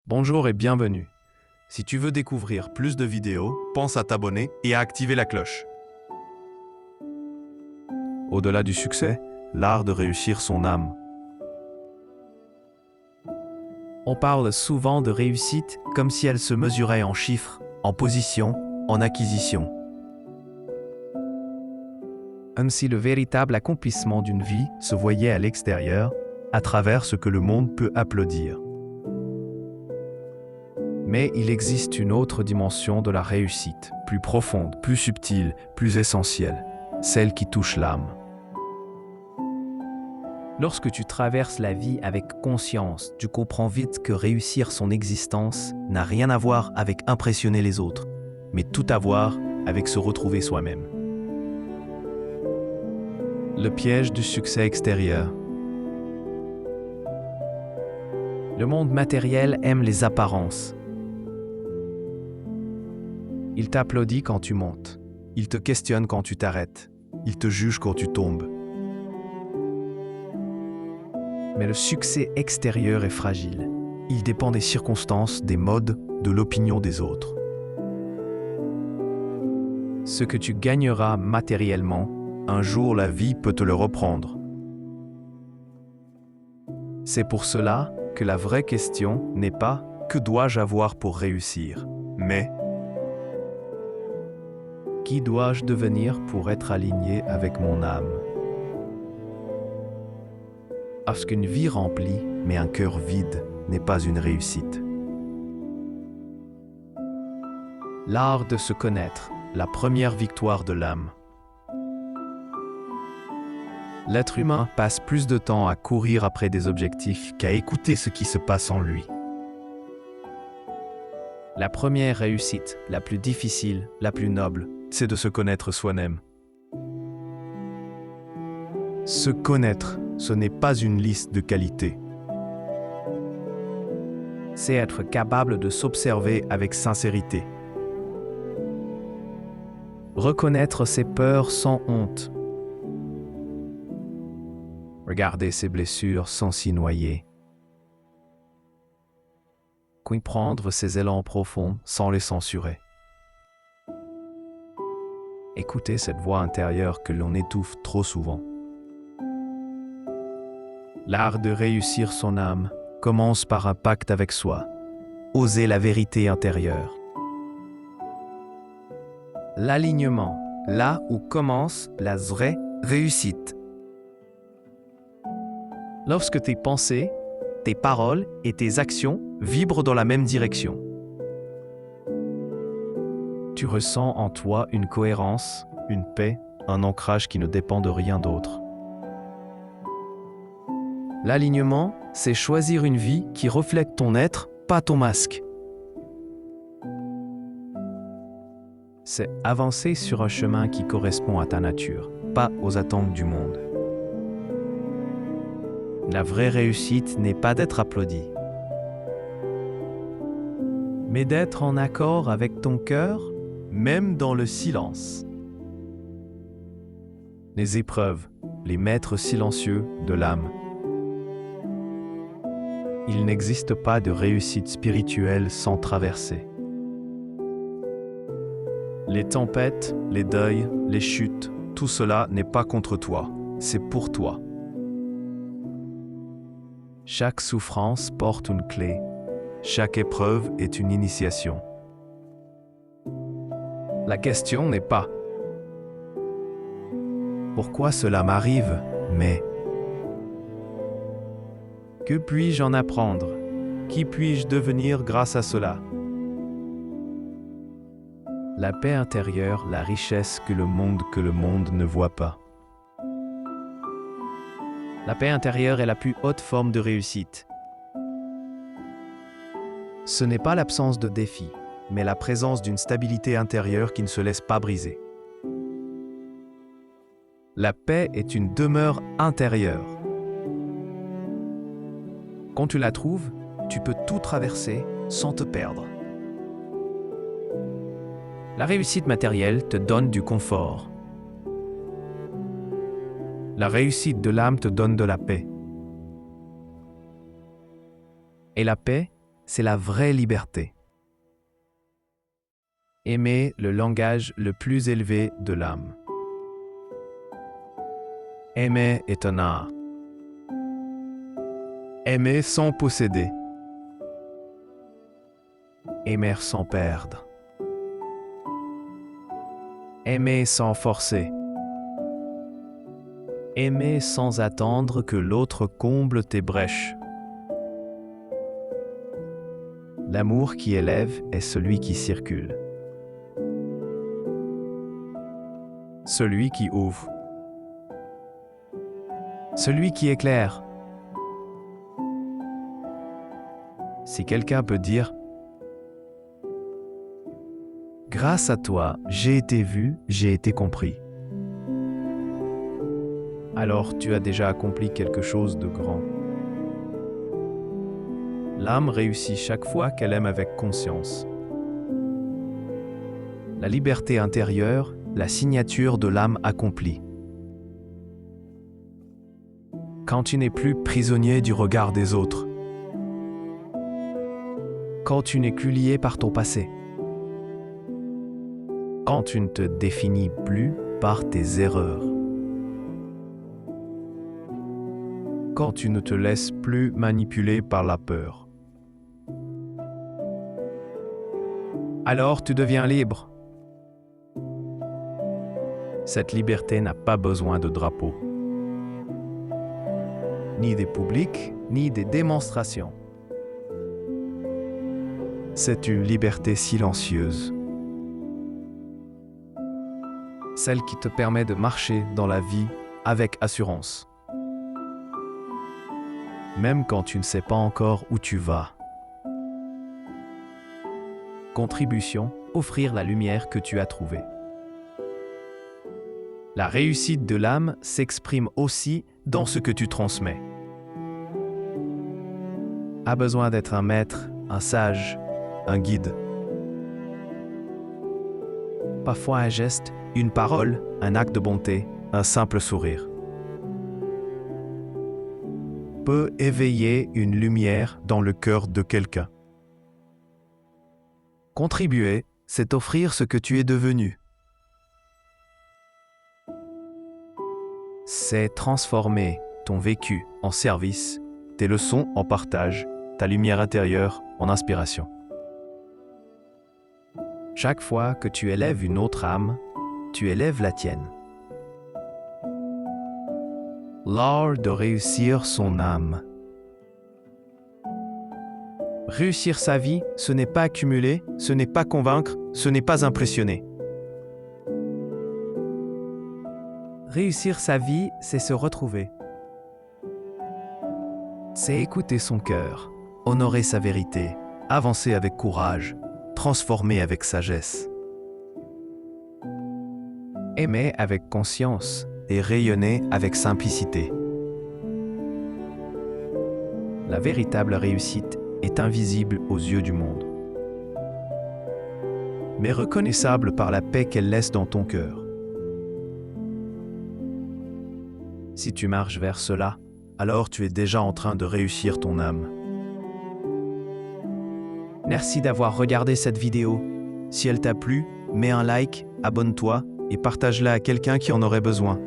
Bonjour et bienvenue. Si tu veux découvrir plus de vidéos, pense à t'abonner et à activer la cloche. Au-delà du succès, l'art de réussir son âme. On parle souvent de réussite comme si elle se mesurait en chiffres, en position, en acquisition. Comme si le véritable accomplissement d'une vie se voyait à l'extérieur, à travers ce que le monde peut applaudir. Mais il existe une autre dimension de la réussite, plus profonde, plus subtile, plus essentielle, celle qui touche l'âme. Lorsque tu traverses la vie avec conscience, tu comprends vite que réussir son existence n'a rien à voir avec impressionner les autres, mais tout à voir avec se retrouver soi-même. Le piège du succès extérieur. Le monde matériel aime les apparences. Il t'applaudit quand tu montes. Il te questionne quand tu t'arrêtes. Il te juge quand tu tombes. Mais le succès extérieur est fragile. Il dépend des circonstances, des modes, de l'opinion des autres. Ce que tu gagneras matériellement, un jour la vie peut te le reprendre. C'est pour cela que la vraie question n'est pas « que dois-je avoir pour réussir ?» mais « qui dois-je devenir pour être aligné avec mon âme ?» Parce qu'une vie remplie, mais un cœur vide, n'est pas une réussite. L'art de se connaître, la première victoire de l'âme. L'être humain passe plus de temps à courir après des objectifs qu'à écouter ce qui se passe en lui. La première réussite, la plus difficile, la plus noble, c'est de se connaître soi-même. Se connaître, ce n'est pas une liste de qualités. C'est être capable de s'observer avec sincérité. Reconnaître ses peurs sans honte. Regarder ses blessures sans s'y noyer. Comprendre ses élans profonds sans les censurer. Écouter cette voix intérieure que l'on étouffe trop souvent. L'art de réussir son âme commence par un pacte avec soi. Oser la vérité intérieure. L'alignement, là où commence la vraie réussite. Lorsque tes pensées, tes paroles et tes actions vibrent dans la même direction. Tu ressens en toi une cohérence, une paix, un ancrage qui ne dépend de rien d'autre. L'alignement, c'est choisir une vie qui reflète ton être, pas ton masque. C'est avancer sur un chemin qui correspond à ta nature, pas aux attentes du monde. La vraie réussite n'est pas d'être applaudi, mais d'être en accord avec ton cœur, même dans le silence. Les épreuves, les maîtres silencieux de l'âme. Il n'existe pas de réussite spirituelle sans traversée. Les tempêtes, les deuils, les chutes, tout cela n'est pas contre toi, c'est pour toi. Chaque souffrance porte une clé, chaque épreuve est une initiation. La question n'est pas « Pourquoi cela m'arrive ?» mais « Que puis-je en apprendre? Qui puis-je devenir grâce à cela ?» La paix intérieure, la richesse que le monde ne voit pas. La paix intérieure est la plus haute forme de réussite. Ce n'est pas l'absence de défis, mais la présence d'une stabilité intérieure qui ne se laisse pas briser. La paix est une demeure intérieure. Quand tu la trouves, tu peux tout traverser sans te perdre. La réussite matérielle te donne du confort. La réussite de l'âme te donne de la paix. Et la paix, c'est la vraie liberté. Aimer le langage le plus élevé de l'âme. Aimer est un art. Aimer sans posséder. Aimer sans perdre. Aimer sans forcer. Aimer sans attendre que l'autre comble tes brèches. L'amour qui élève est celui qui circule. Celui qui ouvre. Celui qui éclaire. Si quelqu'un peut dire « Grâce à toi, j'ai été vu, j'ai été compris », alors tu as déjà accompli quelque chose de grand. L'âme réussit chaque fois qu'elle aime avec conscience. La liberté intérieure, la signature de l'âme accomplie. Quand tu n'es plus prisonnier du regard des autres. Quand tu n'es plus lié par ton passé. Quand tu ne te définis plus par tes erreurs. Quand tu ne te laisses plus manipuler par la peur. Alors tu deviens libre. Cette liberté n'a pas besoin de drapeau, ni des publics, ni des démonstrations. C'est une liberté silencieuse, celle qui te permet de marcher dans la vie avec assurance, même quand tu ne sais pas encore où tu vas. Contribution, offrir la lumière que tu as trouvée. La réussite de l'âme s'exprime aussi dans ce que tu transmets. A besoin d'être un maître, un sage, un guide. Parfois un geste, une parole, un acte de bonté, un simple sourire peut éveiller une lumière dans le cœur de quelqu'un. Contribuer, c'est offrir ce que tu es devenu. C'est transformer ton vécu en service, tes leçons en partage, ta lumière intérieure en inspiration. Chaque fois que tu élèves une autre âme, tu élèves la tienne. L'art de réussir son âme. Réussir sa vie, ce n'est pas accumuler, ce n'est pas convaincre, ce n'est pas impressionner. Réussir sa vie, c'est se retrouver. C'est écouter son cœur, honorer sa vérité, avancer avec courage, transformer avec sagesse. Aimer avec conscience et rayonner avec simplicité. La véritable réussite est invisible aux yeux du monde, mais reconnaissable par la paix qu'elle laisse dans ton cœur. Si tu marches vers cela, alors tu es déjà en train de réussir ton âme. Merci d'avoir regardé cette vidéo. Si elle t'a plu, mets un like, abonne-toi et partage-la à quelqu'un qui en aurait besoin.